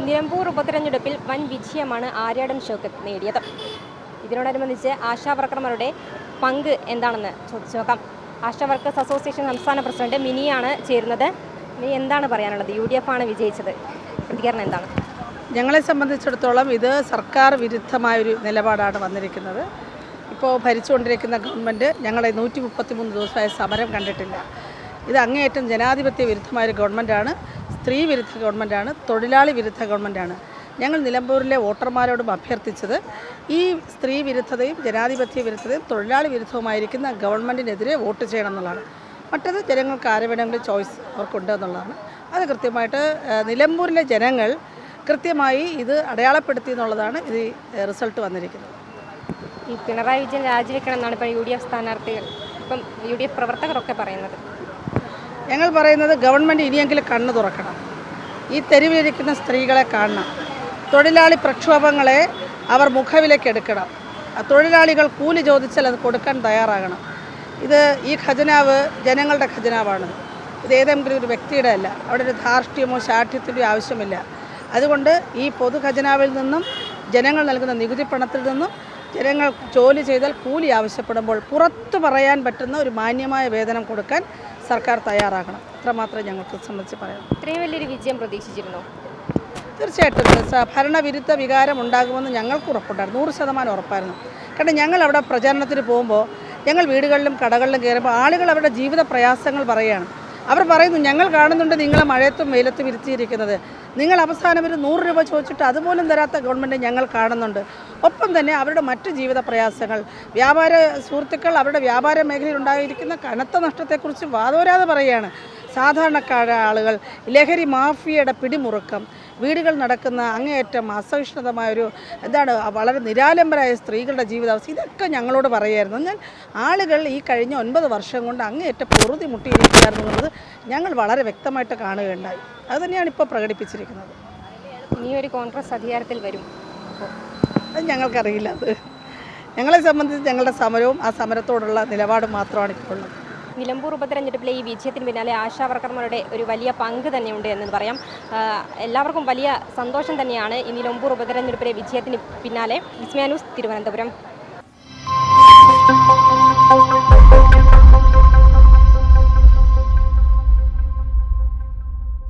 നിലമ്പൂർ ഉപതെരഞ്ഞെടുപ്പിൽ വൻ വിജയമാണ് ആര്യാടൻ ഷൗക്കത്ത് നേടിയത്. ഇതിനോടനുബന്ധിച്ച് ആശാവർക്കർമാരുടെ പങ്ക് എന്താണെന്ന് ചോദിച്ചു നോക്കാം. ആശാ വർക്കേഴ്സ് അസോസിയേഷൻ സംസ്ഥാന പ്രസിഡന്റ് മിനിയാണ് ചേരുന്നത്. മിനി, എന്താണ് പറയാനുള്ളത്? UDF ആണ് വിജയിച്ചത്, പ്രതികരണം എന്താണ്? ഞങ്ങളെ സംബന്ധിച്ചിടത്തോളം ഇത് സർക്കാർ വിരുദ്ധമായൊരു നിലപാടാണ് വന്നിരിക്കുന്നത്. ഇപ്പോൾ ഭരിച്ചുകൊണ്ടിരിക്കുന്ന ഗവൺമെൻറ് ഞങ്ങളെ 133 ദിവസമായ സമരം കണ്ടിട്ടില്ല. ഇത് അങ്ങേയറ്റം ജനാധിപത്യ വിരുദ്ധമായൊരു ഗവൺമെൻറ്റാണ്, സ്ത്രീ വിരുദ്ധ ഗവൺമെൻറ്റാണ്, തൊഴിലാളി വിരുദ്ധ ഗവൺമെൻറ്റാണ്. ഞങ്ങൾ നിലമ്പൂരിലെ വോട്ടർമാരോടും അഭ്യർത്ഥിച്ചത് ഈ സ്ത്രീ വിരുദ്ധതയും ജനാധിപത്യ വിരുദ്ധതയും തൊഴിലാളി വിരുദ്ധവുമായിരിക്കുന്ന ഗവൺമെൻറ്റിനെതിരെ വോട്ട് ചെയ്യണം എന്നുള്ളതാണ്. മറ്റത് ജനങ്ങൾക്ക് ആര് വേണമെങ്കിലും ചോയ്സ് അവർക്കുണ്ട് എന്നുള്ളതാണ്. അത് കൃത്യമായിട്ട് നിലമ്പൂരിലെ ജനങ്ങൾ കൃത്യമായി ഇത് അടയാളപ്പെടുത്തി എന്നുള്ളതാണ് ഇത് റിസൾട്ട് വന്നിരിക്കുന്നത്. ഈ പിണറായി വിജയൻ രാജിവെക്കണം എന്നാണ് ഇപ്പോൾ UDF സ്ഥാനാർത്ഥികൾ, ഇപ്പം UDF പ്രവർത്തകരൊക്കെ പറയുന്നത്. ഞങ്ങൾ പറയുന്നത് ഗവൺമെൻറ് ഇനിയെങ്കിലും കണ്ണ് തുറക്കണം. ഈ തെരുവിലിരിക്കുന്ന സ്ത്രീകളെ കാണണം. തൊഴിലാളി പ്രക്ഷോഭങ്ങളെ അവർ മുഖവിലേക്കെടുക്കണം. തൊഴിലാളികൾ കൂലി ചോദിച്ചാൽ അത് കൊടുക്കാൻ തയ്യാറാകണം. ഇത് ഈ ഖജനാവ് ജനങ്ങളുടെ ഖജനാവാണ്. ഇത് ഏതെങ്കിലും ഒരു വ്യക്തിയുടെ അല്ല. അവിടെ ഒരു ധാർഷ്ട്യമോ ശാഠ്യത്തിൻ്റെയോ ആവശ്യമില്ല. അതുകൊണ്ട് ഈ പൊതു ഖജനാവിൽ നിന്നും ജനങ്ങൾ നൽകുന്ന നികുതി പണത്തിൽ നിന്നും ജനങ്ങൾ ജോലി ചെയ്താൽ കൂലി ആവശ്യപ്പെടുമ്പോൾ പുറത്തു പറയാൻ പറ്റുന്ന ഒരു മാന്യമായ വേതനം കൊടുക്കാൻ സർക്കാർ തയ്യാറാകണം. അത്രമാത്രം ഞങ്ങൾക്ക് സംബന്ധിച്ച് പറയാം. ഇത്രയും വലിയൊരു വിജയം പ്രതീക്ഷിച്ചിരുന്നോ? തീർച്ചയായിട്ടും ഭരണവിരുദ്ധ വികാരം ഉണ്ടാകുമെന്ന് ഞങ്ങൾക്ക് ഉറപ്പുണ്ടായിരുന്നു, 100% ഉറപ്പായിരുന്നു. കാരണം ഞങ്ങൾ അവിടെ പ്രചാരണത്തിന് പോകുമ്പോൾ ഞങ്ങൾ വീടുകളിലും കടകളിലും കയറുമ്പോൾ ആളുകൾ അവരുടെ ജീവിത പ്രയാസങ്ങൾ പറയുകയാണ്. അവർ പറയുന്നു, ഞങ്ങൾ കാണുന്നുണ്ട് നിങ്ങളെ മഴയത്തും വെയിലത്തും ഇരുത്തിയിരിക്കുന്നത്, നിങ്ങൾ അവസാനം ഒരു 100 രൂപ ചോദിച്ചിട്ട് അതുപോലും തരാത്ത ഗവൺമെൻറ് ഞങ്ങൾ കാണുന്നുണ്ട്. ഒപ്പം തന്നെ അവരുടെ മറ്റ് ജീവിത പ്രയാസങ്ങൾ, വ്യാപാര സുഹൃത്തുക്കൾ അവരുടെ വ്യാപാര മേഖലയിൽ ഉണ്ടായിരിക്കുന്ന കനത്ത നഷ്ടത്തെക്കുറിച്ച് വാതോരാതെ പറയുകയാണ്. സാധാരണക്കാരായ ആളുകൾ, ലഹരി മാഫിയയുടെ പിടിമുറുക്കം, വീടുകൾ നടക്കുന്ന അങ്ങേയറ്റം അസഹിഷ്ണുതമായൊരു വളരെ നിരാലംബരായ സ്ത്രീകളുടെ ജീവിതാവസ്ഥ, ഇതൊക്കെ ഞങ്ങളോട് പറയുമായിരുന്നു. ഞാൻ ആളുകൾ ഈ കഴിഞ്ഞ 9 വർഷം കൊണ്ട് അങ്ങേയറ്റം പൊറുതി മുട്ടിയിരിക്കുകയായിരുന്നു എന്നുള്ളത് ഞങ്ങൾ വളരെ വ്യക്തമായിട്ട് കാണുകയുണ്ടായി. അതുതന്നെയാണ് ഇപ്പോൾ പ്രകടിപ്പിച്ചിരിക്കുന്നത്. ഇനിയൊരു കോൺഗ്രസ് അധികാരത്തിൽ വരും, അത് ഞങ്ങൾക്കറിയില്ല. അത് ഞങ്ങളെ സംബന്ധിച്ച് ഞങ്ങളുടെ സമരവും ആ സമരത്തോടുള്ള നിലപാട് മാത്രമാണ് ഇപ്പോൾ ഉള്ളത്. നിലമ്പൂർ ഉപതെരഞ്ഞെടുപ്പിലെ ഈ വിജയത്തിന് പിന്നാലെ ആശാ വർക്കർമാരുടെ ഒരു വലിയ പങ്ക് തന്നെയുണ്ട് എന്ന് പറയാം. എല്ലാവർക്കും വലിയ സന്തോഷം തന്നെയാണ് ഈ നിലമ്പൂർ ഉപതെരഞ്ഞെടുപ്പിലെ വിജയത്തിന് പിന്നാലെ. വിസ്മയ ന്യൂസ്, തിരുവനന്തപുരം.